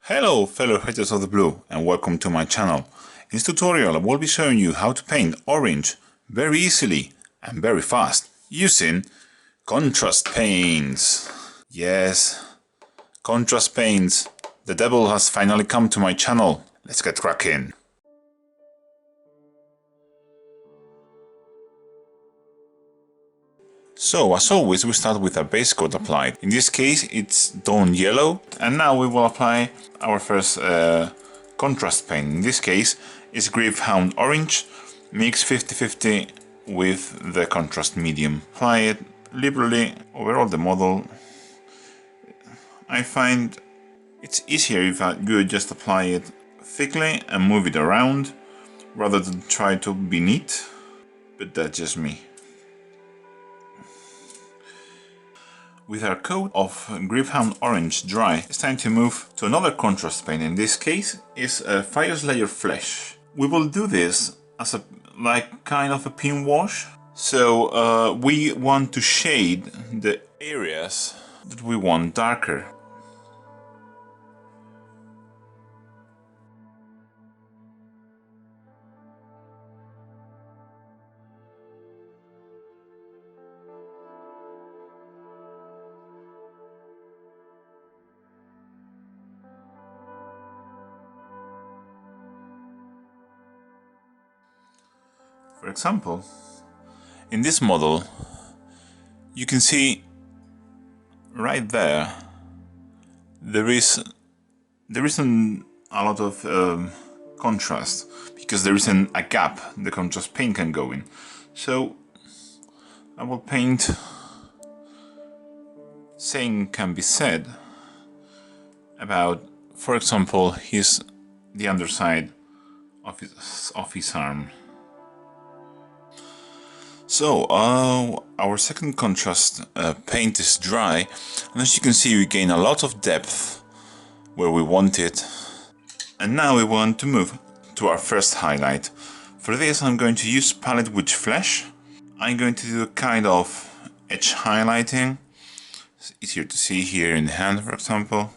Hello fellow haters of the blue and welcome to my channel. In this tutorial I will be showing you how to paint orange very easily and very fast using contrast paints. Yes, contrast paints. The devil has finally come to my channel. Let's get cracking. So, as always, we start with a base coat applied. In this case, it's Dawn Yellow, and now we will apply our first contrast paint. In this case, it's Gryph-hound Orange, mixed 50-50 with the contrast medium. Apply it liberally over all the model. I find it's easier if you just apply it thickly and move it around, rather than try to be neat, but that's just me. With our coat of Gryph-hound Orange dry, it's time to move to another contrast paint. In this case, is Fyreslayer Flesh. We will do this as a kind of a pin wash. So we want to shade the areas that we want darker. For example, in this model, you can see right there, there isn't a lot of contrast, because there isn't a gap the contrast paint can go in. So I will paint, same can be said about, for example, the underside of his arm. So, our second contrast paint is dry, and as you can see we gain a lot of depth where we want it. And now we want to move to our first highlight. For this I'm going to use Palette Witch Flesh. I'm going to do a kind of edge highlighting. It's easier to see here in the hand, for example.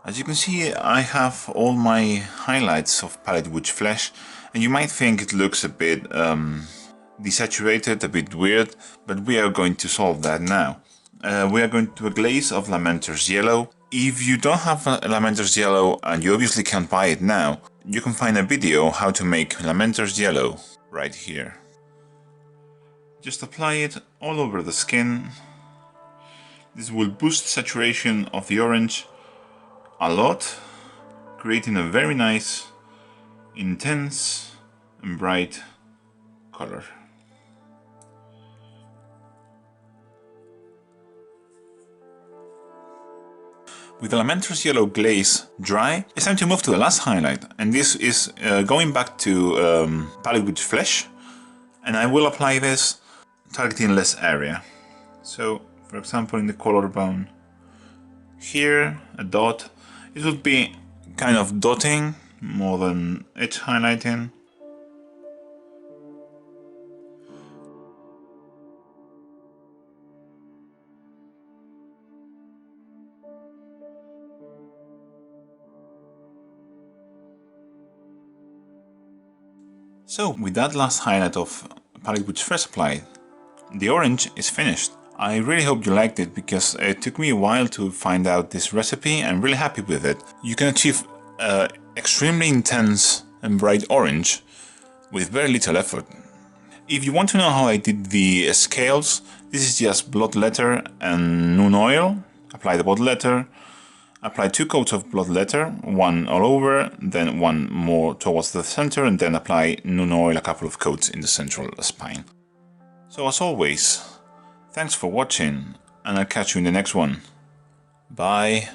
As you can see, I have all my highlights of Palette Witch Flesh, and you might think it looks a bit desaturated, a bit weird, but we are going to solve that now. We are going to do a glaze of Lamenter's Yellow. If you don't have Lamenter's Yellow, and you obviously can't buy it now, you can find a video how to make Lamenter's Yellow right here. Just apply it all over the skin. This will boost saturation of the orange a lot, creating a very nice, intense and bright color. With the Lamenter's Yellow glaze dry, it's time to move to the last highlight, and this is going back to Palette Witch Flesh, and I will apply this targeting less area. So, for example, in the collarbone, here a dot. It would be kind of dotting more than edge highlighting. So with that last highlight of palette which first applied, the orange is finished. I really hope you liked it because it took me a while to find out this recipe and I'm really happy with it. You can achieve extremely intense and bright orange with very little effort. If you want to know how I did the scales, this is just blot letter and Nuun oil. Apply the blot letter, apply 2 coats of blot letter, one all over, then one more towards the center, and then apply Nuun oil a couple of coats in the central spine. So as always, thanks for watching, and I'll catch you in the next one. Bye.